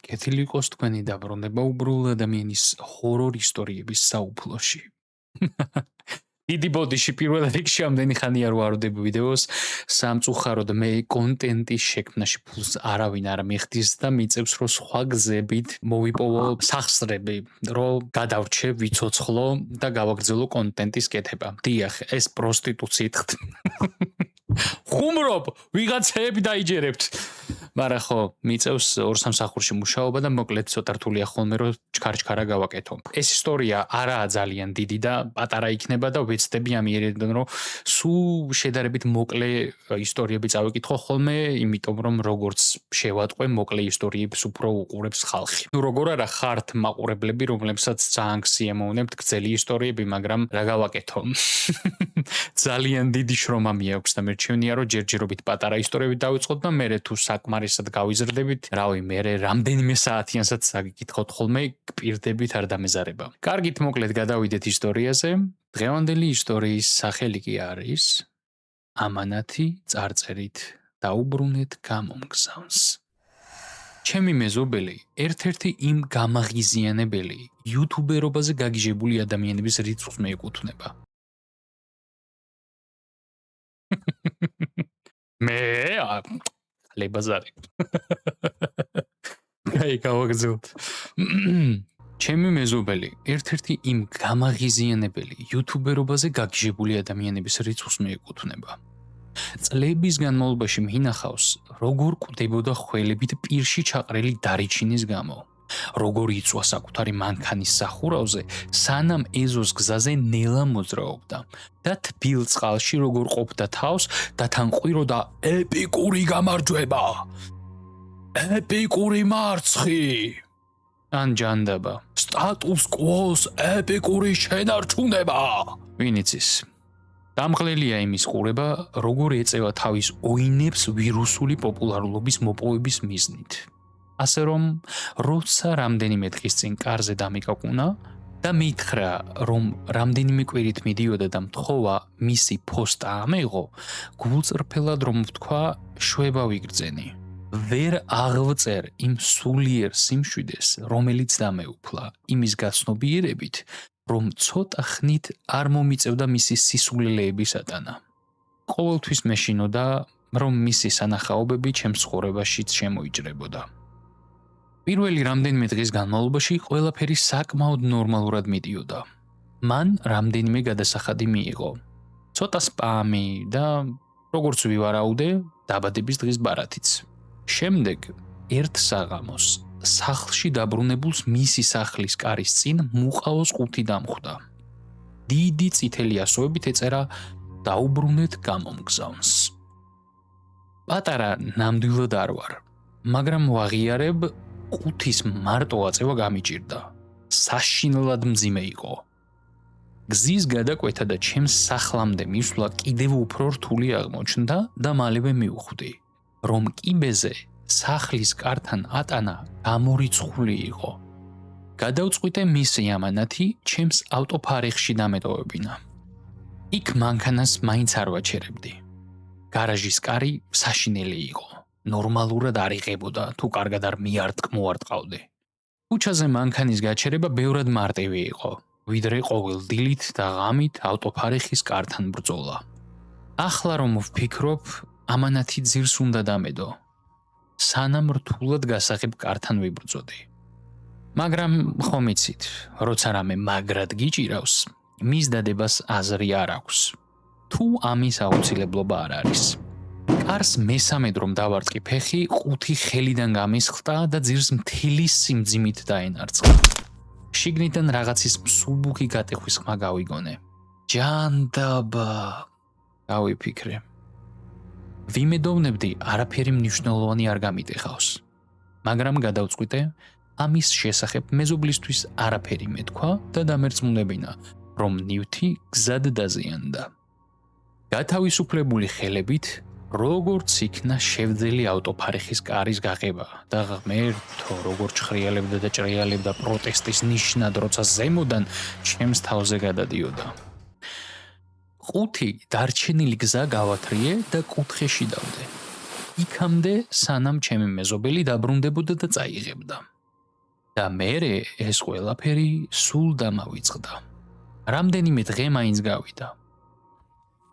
კეთილი იყოს თქვენი დაბრუნება უბრალო ადამიანის ჰორორ ისტორიების საუფლოში. დიდი ბოდიში პირველ რიგში ამდენი ხანია რო არვდებ ვიდეოს სამწუხაროდ მე კონტენტის შექმნაში ფულს არავინ არ მიხდის და მიწევს რომ სხვა გზებით მოვიპოვო სახსრები რომ გადავრჩე ვიცოცხლო და გავაგრძელო კონტენტის კეთება. დიახ, ეს პროსტიტუციით ხუმრობ ვიღაცები დაიჯერებთ. მაგრამ ხო, მიწევს ორ სამსახურში მუშაობა და მოკლედ ცოტა რთულია ხოლმე რომ ჩქარ-ჩქარა გავაკეთო. ეს ისტორია არაა ძალიან დიდი და პატარა იქნება და ვეცდები ამიერიდან რომ სულ შედარებით მოკლე ისტორიები წავიკითხო ხოლმე, იმიტომ რომ როგორც შევატყვე, მოკლე ისტორიებს უფრო უყურებს ხალხი. ნუ როგორ არა ხართ მაყურებლები, რომლებსაც ძალიან გსიამოვნებთ გრძელი ისტორიები, მაგრამ რა გავაკეთო? ძალიან დიდი შრომა მიაქვს და მერჩვენია რომ ჯერჯერობით პატარა ისტორიები დავიწყოთ და მერე თუ საკმარისად გავიზრდებით, რავი, მერე რამდენიმე საათიანსაც საგიკითხოთ ხოლმე, გპირდებით არ დამეზარება. კარგით, მოკლედ გადავიდეთ ისტორიაზე. დღევანდელი ისტორიის სახელი კი არის ამანათი წარწერით დაუბრუნეთ გამომგზავნს. ჩემი მეზობელი ერთ-ერთი იმ გამაღიზიანებელი იუთუბერობაზე გაგიჟებული ადამიანების რიცხვს მეეკუთვნება. მე ლებაზარი. აი გავაგზავნთ. ჩემი მეზობელი ერთ-ერთი იმ გამაღიზიანებელი იუთუბერობაზე გაგიჟებული ადამიანების რიცხვს მეეკუთვნება. წლების განმავლობაში მინახავს, როგორ კვდებოდა ხველებით პირში ჩაყრილი დარიჩინის გამო. როგორ იწვა საკუთარი მანქანის სახურავზე, სანამ ეზოს გზაზე ნელა მოძრაობდა და თბილ წყალში როგორ ყოფდა თავს და თან ყვიროდა ეპიკური გამარჯვება. ეპიკური მარცხი. ან ჯანდაბა. სტატუს კვოს ეპიკური შენარჩუნება. ვინ იცის? დამღლელია იმის ყურება, როგორ ეწევა თავის ოინებს ვირუსული პოპულარულობის მოპოვების მიზნით. ასე რომ, როცა რამდენიმე დღის წინ კარზე დამიკაკუნა და მითხრა, რომ რამდენიმე კვირით მიდიოდა და მთხოვა მისი ფოსტა ამეღო, გულწრფელად რომ ვთქვა, შვება ვიგრძენი. ვერ აღვწერ იმ სულიერ სიმშვიდეს, რომელიც დამეუფლა, იმის გაცნობიერებით, რომ ცოტა ხნით არ მომიწევდა მისი სისულელეების ატანა. ყოველთვის მეშინოდა, რომ მისი სანახაობები ჩემს ცხოვრებაშიც შემოიჭრებოდა. პირველი რამდენიმე დღის განმავლობაში ყველაფერი საკმაოდ ნორმალურად მიდიოდა. მან რამდენიმე გადასახადი მიიღო. ცოტა სპამი და როგორც ვივარაუდე, დაბადების დღის ბარათიც. შემდეგ ერთ საღამოს სახლში დაბრუნებულს მისი სახლის კარის წინ მუყაოს ყუთი დამხვდა. დიდი წითელი ასოებით ეწერა დაუბრუნეთ გამომგზავნს. პატარა ნამდვილად არ ვარ, მაგრამ ვაღიარებ ყუთის მარტო აწევა გამიჭირდა. საშინლად მძიმე იყო. გზის გადაკვეთა და ჩემს სახლამდე მისვლა კიდევ უფრო რთული აღმოჩნდა და მალევე მივხვდი, რომ კიბეზე სახლის კართან ატანა გამორიცხული იყო. გადავწყვიტე მისი ამანათი ჩემს ავტოფარეხში დამეტოვებინა. იქ მანქანას მაინც არ ვაჩერებდი. გარაჟის კარი საშინელი იყო. ნორმალურად არ იღებოდა თუ კარგად არ მოარტყავდი. ქუჩაზე მანქანის გაჩერება ბევრად მარტივი იყო, ვიდრე ყოველ დილით და ღამით ავტოფარეხის კართან ბრძოლა. ახლა რომ ვფიქრობ, ამანათი ძირს უნდა დამედო. სანამ რთულად გასაღებ კართან ვიბრძოდი. მაგრამ ხომ იცით, როცა რამე მაგრად გიჭირავს, მის დადებას აზრი არ აქვს. თუ ამის აუცილებლობა არ არის. კარს მესამედ რომ დავარტყი ფეხი, ყუთი ხელიდან გამისხდა და ძირს მთელი სიმძიმით დაენარცხა. შიგნიდან რაღაცის მსუბუქი გატეხვის ხმა გავიგონე. ჯანდაბა, გავიფიქრე. ვიმედოვნებდი არაფერი მნიშვნელოვანი არ გამიტეხავს. მაგრამ გადავწყვიტე, ამის შესახებ მეზობლისთვის არაფერი მეთქვა და დამერწმუნებინა, რომ ნივთი გზად დაზიანდა. გათავისუფლებული ხელებით, როგორც იქნა შევძელი ავტოფარეხის კარის გაღება და ღმერთო, როგორ ჩხრიალებდა და ჭრიალებდა პროტესტის ნიშნად, როცა ზემოდან ჩემს თავზე გადადიოდა. ყუთი დარჩენილი გზა გავათრიე და კუთხეში დავდე. იქამდე, სანამ ჩემი მეზობელი დაბრუნდებოდა და წაიღებდა. და მერე ეს ყველაფერი სულ დამავიწყდა. რამდენიმე დღე მაინც გავიდა.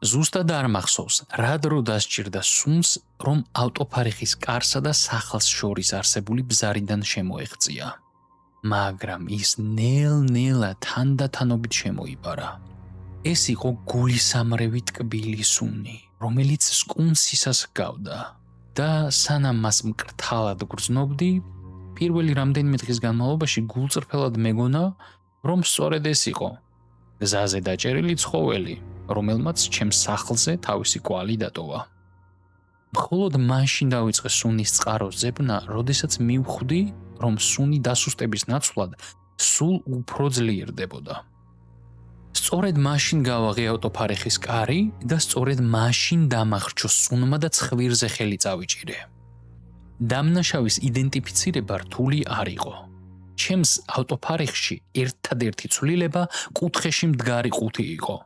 ზუსტად არ მახსოვს, რა დრო დასჭირდა სუნს, რომ ავტოფარეხის კარსა და სახლს შორის არსებული ბზარიდან შემოეღწია. მაგრამ ის ნელ-ნელა თანდათანობით შემოიბარა. ეს იყო გულისამრევი ტკბილი სუნი, რომელიც სკუნსისას ჰგავდა და სანამ მას მკრთალად გრძნობდი, პირველი რამდენიმე დღის განმავლობაში გულწრფელად მეგონა, რომ სწორედ ეს იყო გზაზე დაჭერილი ცხოველი, რომელმაც ჩემს სახლზე თავისი კვალი დატოვა. მხოლოდ მაშინ დავიწყე სუნის წყაროს ძებნა, როდესაც მივხვდი, რომ სუნი დასუსტების ნაცვლად სულ უფრო ძლიერდებოდა. სწორედ მაშინ გავაღე ავტოფარეხის კარი და სწორედ მაშინ დამახრჩო სუნმა და ცხვირზე ხელი წავიჭირე. დამნაშავის იდენტიფიცირება რთული არ იყო. ჩემს ავტოფარეხში ერთადერთი ცვლილება კუთხეში მდგარი ყუთი იყო.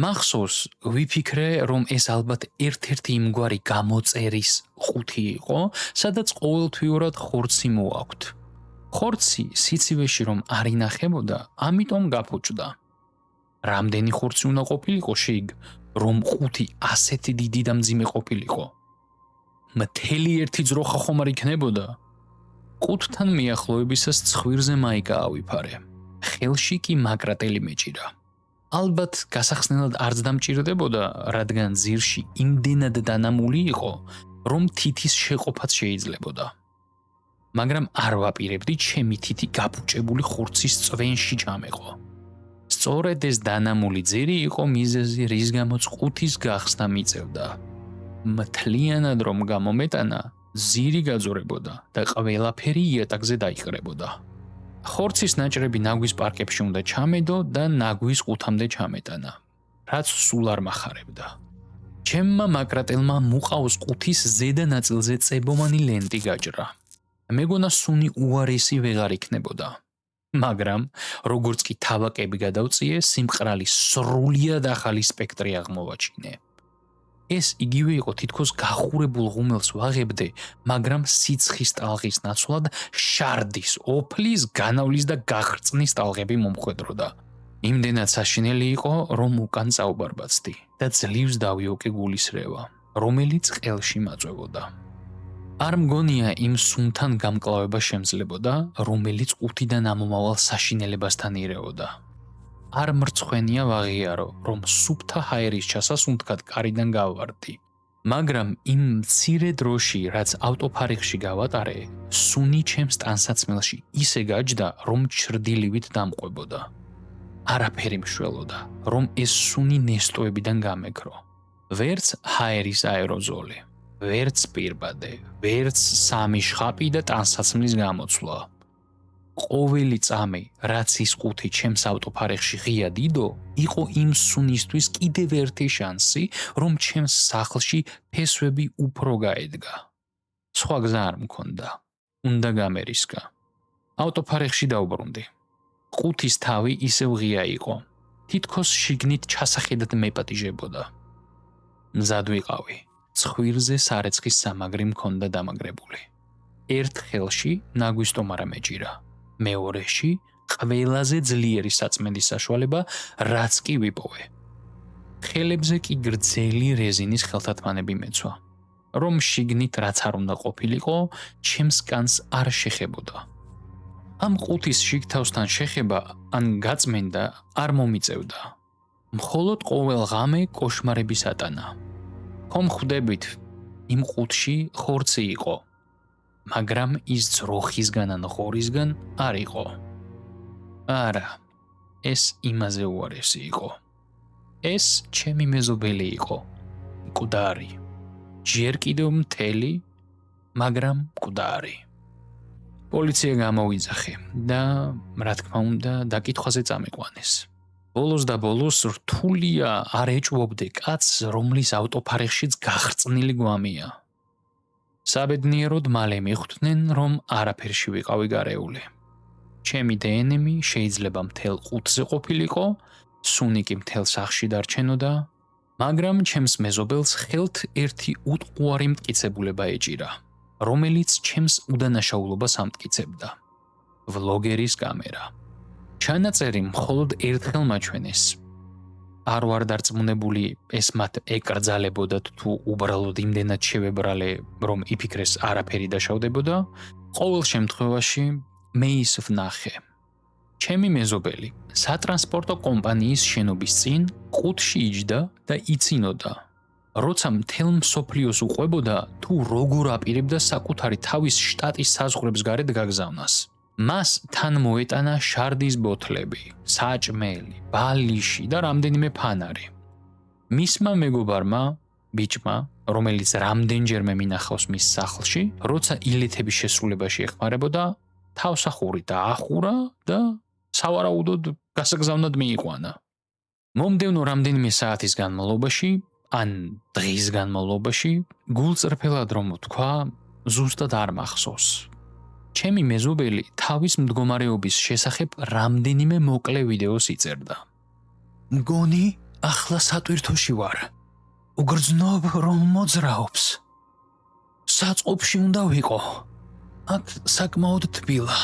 მახსოვს, ვიფიქრე, რომ ეს ალბათ ერთ-ერთი იმგვარი გამოწერის ყუთი იყო, სადაც ყოველთვიურად ხორცი მოაქვთ. ხორცი სიცივეში რომ არ ინახებოდა, ამიტომ გაფუჭდა. რამდენი ხორცი უნდა ყოფილიყო შეიგ, რომ ყუთი ასეთი დიდი და მძიმე ყოფილიყო? მთელი ერთი ძროხა ხომ არ იქნებოდა? ყუთთან მიახლოებისას ცხვირზე მაიკა ავიფარე. ხელში კი მაკრატელი მეჭირა. ალბათ გასახსნელად არც დამჭირდებოდა, რადგან ძირში იმდენად დანამული იყო, რომ თითის შეყოფაც შეიძლებოდა. მაგრამ არ ვაპირებდი ჩემი თითი გაფუჭებული ხორცის წვენში ჩამეყო. სწორედ ეს დანამული ძირი იყო მიზეზი, რის გამოც ყუთის გახსნა მიწევდა. მთლიანად რომ გამომეტანა, ძირი გაძორებოდა და ყველაფერი იატაკზე დაიყრებოდა. ხორცის ნაჭრები ნაგვის პარკებში უნდა ჩამედო და ნაგვის ყუთამდე ჩამეტანა, რაც სულ არ მახარებდა. ჩემმა მაკრატელმა მუყავს ყუთის ზედა ნაწილზე წებოვანი ლენტი გაჭრა. მეგონა სუნი უარესი ვეღარ იქნებოდა. მაგრამ როგორც კი თავაკები გადავწიე, სიმყრალის სრულიად ახალი სპექტრი აღმოვაჩინე. ეს იგივე იყო თითქოს გახურებულ ღუმელს ვაღებდე, მაგრამ სიცხის ტალღის ნაცვლად შარდის, ოფლის, განავლის და გახრწნის ტალღები მომხვედროდა. იმდენად საშინელი იყო, რომ უკან წაუბარბაცდი და ძლივს დავიოკე გულისრევა, რომელიც ყელში მაწვევოდა. არ მგონია იმ სუნთან გამკლავება შემძლებოდა, რომელიც ყუთიდან ამომავალ საშინელებასთან ირეოდა. არ მრცხვენია ვაღიარო, რომ სუფთა ჰაერის ჩასასუნთქად კარიდან გავვარდი. მაგრამ იმ მცირე დროში, რაც ავტოფარეხში გავატარე, სუნი ჩემს ტანსაცმელში ისე გაჯდა, რომ ჩრდილივით დამყვებოდა. არაფერი მშველოდა, რომ ეს სუნი ნესტოებიდან გამეკრო. ვერც ჰაერის აეროზოლი, ვერც პირბადე, ვერც სამი შხაპი და ტანსაცმლის გამოცვლა. ყოველი წამი, რაც ის ყუთი ჩემს ავტოფარეხში ღია დიდო, იყო იმ სუნისთვის კიდევ ერთი შანსი, რომ ჩემს სახლში ფესვები უფრო გაედგა. სხვა გზა არ მქონდა. უნდა გამერისკა. ავტოფარეხში დავბრუნდი. ყუთის თავი ისევ ღია იყო. თითქოს შიგნით ჩასახედად მეპატიჟებოდა. მზად ვიყავი. ცხვირზე სარეცხის სამაგრი მქონდა დამაგრებული. ერთ ხელში ნაგვის სტომარა მეჭირა. მეორეში ყველაზე ძლიერი საწმენდის საშუალება, რაც კი ვიპოვე. ხელებზე კი გრძელი რეზინის ხელთათმანები მეცვა, რომ შიგნით რაც არ უნდა ყოფილიყო, ჩემს კანს არ შეხებოდა. ამ ყუთის შიგთავსთან შეხება ან გაწმენდა არ მომიწევდა. მხოლოდ ყოველ ღამე კოშმარების ატანა. ხომ ხვდებით, იმ ყუთში ხორცი იყო. მაგრამ ის ძროხისგან ან ღორისგან არ იყო. არა, ეს იმაზე უარესი იყო. ეს ჩემი მეზობელი იყო, მკვდარი. ჯერ კიდევ მთელი, მაგრამ მკვდარი. პოლიცია გამოვიძახე და, რა თქმა უნდა, დაკითხვაზე წამიყვანეს. ბოლოს და ბოლოს რთულია არ ეჭვობდე კაცს, რომლის ავტოფარეხშიც გახრწნილი გვამია. საბედნიეროდ მალე მიხვდნენ, რომ არაფერში ვიყავი გარეული. ჩემი დნმ შეიძლება მთელ ყუთზე ყოფილიყო, სუნი კი მთელ სახლში დარჩენოდა, მაგრამ ჩემს მეზობელს ხელთ ერთი უტყუარი მტკიცებულება ეჭირა, რომელიც ჩემს უდანაშაულობას ამტკიცებდა. ვლოგერის კამერა. ჩანაწერი მხოლოდ ერთხელ მაჩვენეს. არ ვარ დარწმუნებული ეს მათ ეკრძალებოდათ თუ უბრალოდ იმდენად შევებრალე, რომ იფიქრეს არაფერი დაშავდებოდა. ყოველ შემთხვევაში მე ის ვნახე. ჩემი მეზობელი სატრანსპორტო კომპანიის შენობის წინ ყუთში იჯდა და იცინოდა. როცა მთელ მსოფლიოს უყვებოდა თუ როგორ აპირებდა საკუთარი თავის შტატის საზღვრებს გარეთ გაგზავნას. მას თან მოეტანა შარდის ბოთლები, საჭმელი, ბალიში და რამდენიმე ფანარი. მისმა მეგობარმა, ბიჭმა, რომელიც რამდენჯერმე მინახავს მის სახლში, როცა ილეთების შესრულებაში ეხმარებოდა, თავსახური დაახურა და სავარაუდოდ გასაგზავნად მიიყვანა. მომდევნო რამდენიმე საათის განმავლობაში, ან დღის განმავლობაში, გულწრფელად რომ ვთქვა, ზუსტად არ მახსოვს. ჩემი მეზობელი თავის მდგომარეობის შესახებ რამდენიმე მოკლე ვიდეოს იწერდა. მგონი, ახლა სატვირთოში ვარ. უგრძნობ რომ მოძრაობს. საწყობში უნდა ვიყო. აქ საკმაოდ თბილა.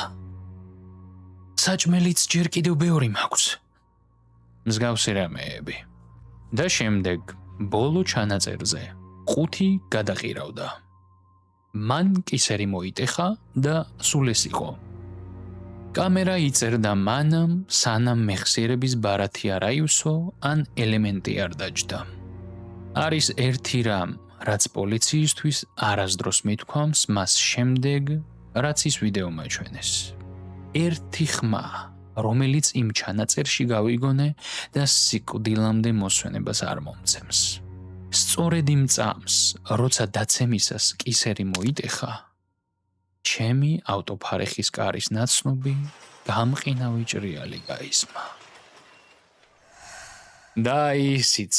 საჭმელიც ჯერ კიდევ ბევრი მაქვს. მსგავსი რამეები. და შემდეგ ბოლო ჩანაწერზე ყუთი გადაყირავდა. მან კისერი მოიტეხა და სულ ეს იყო. კამერა იწერდა მანამ, სანამ მეხსიერების ბარათი არ აივსო ან ელემენტი არ დაჯდა. არის ერთი რამ, რაც პოლიციისთვის არასდროს მithქვამს მას შემდეგ, რაც ის ვიდეო მაჩვენეს. ერთი ხმა, რომელიც იმ ჩანაწერში გავიგონე და სიკვდილამდე მოსვენებას არ მომცემს. სწორედ იმ წამს, როცა დაცემისას კისერი მოიტეხა, ჩემი ავტოფარეხის კარის ნაცნობი გამყინავი ჭრიალი გაისმა. და ისიც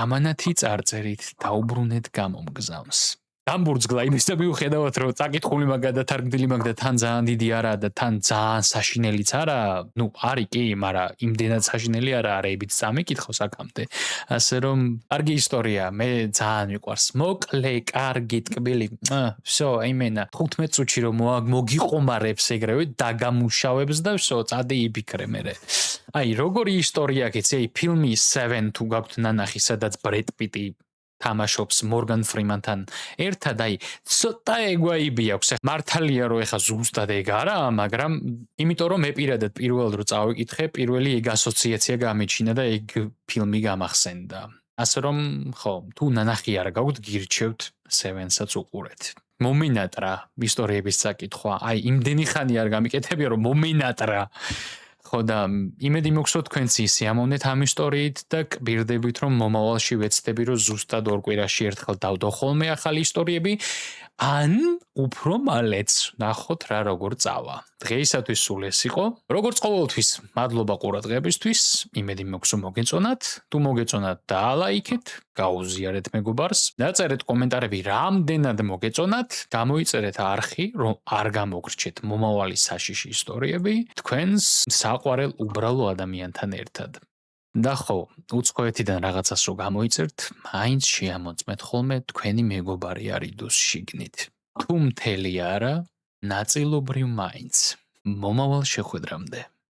ამანათი წარწერით დაუბრუნეთ გამომგზავნს. დამბურძგლა იმისა მიუხედავად, რომ წაკითხული მაგ გადათარგმნილი მაგ და თან ძალიან დიდი არა და თან ძალიან საშინელიც არა, ნუ არის კი, მაგრამ იმდენად საშინელი არა, არაებით წამიკითხავს აქამდე. ასე რომ, კარგი ისტორია, მე ძალიან მიყვარს. მოკლე, კარგი, ტკბილი. всё, აიმენა, 15 წუთში რომ მოგიყომარებს ეგრევე, დაგამუშავებს და всё, წადი იფიქრე მერე. აი, როგორი ისტორია გეცი, აი, ფილმი 7 თუ გაქვთ ნანახი, სადაც ბრედ პიტი თამაშობს მორგან ფრიმანთან ერთად, აი, ცოტა ეგვაიბი აქვს. მართალია რომ ეხა ზუსტად ეგ არა, მაგრამ იმიტომ რომ მე პირადად პირველად რო წავიკითხე, პირველი ეგ ასოციაცია გამიჩინა და ეგ ფილმი გამახსენდა. ასე რომ, ხო, თუ ნანახი არ გაქვთ, გირჩევთ 7-საც უყურეთ. მომინატრა ისტორიების საკითხვა. აი, იმდენი ხანი არ გამიკეთებია, რომ მომინატრა. ხო და იმედი მოგსვათ თქვენც ისიამოვნეთ ამ ისტორიით და კბირდებით რომ მომავალში ვეცდები რომ ზუსტად ორ კვირაში ერთხელ დავდო ხოლმე ახალი ისტორიები ან უფრო მალეც ნახოთ რა როგორ წავა. დღეისათვის სულ ეს იყო. როგორც ყოველთვის, მადლობა ყურადღებისთვის. იმედი მოგსო მოგეწონათ. თუ მოგეწონათ, დაალაიქეთ, გაუზიარეთ მეგობარს. დაწერეთ კომენტარები რამდენად მოგეწონათ. გამოიწერეთ არხი, რომ არ გამოგრჩეთ მომავალი საშიში ისტორიები თქვენს საყვარელ უბრალო ადამიანთან ერთად. და ხო, უცხოეთიდან რაღაცას რო გამოიწერთ, მაინც შეამოწმეთ ხოლმე თქვენი მეგობარი არ იდოს შიგნით. თუ მთელი არა, ნაწილობრივ მაინც. მომავალ შეხვედრამდე.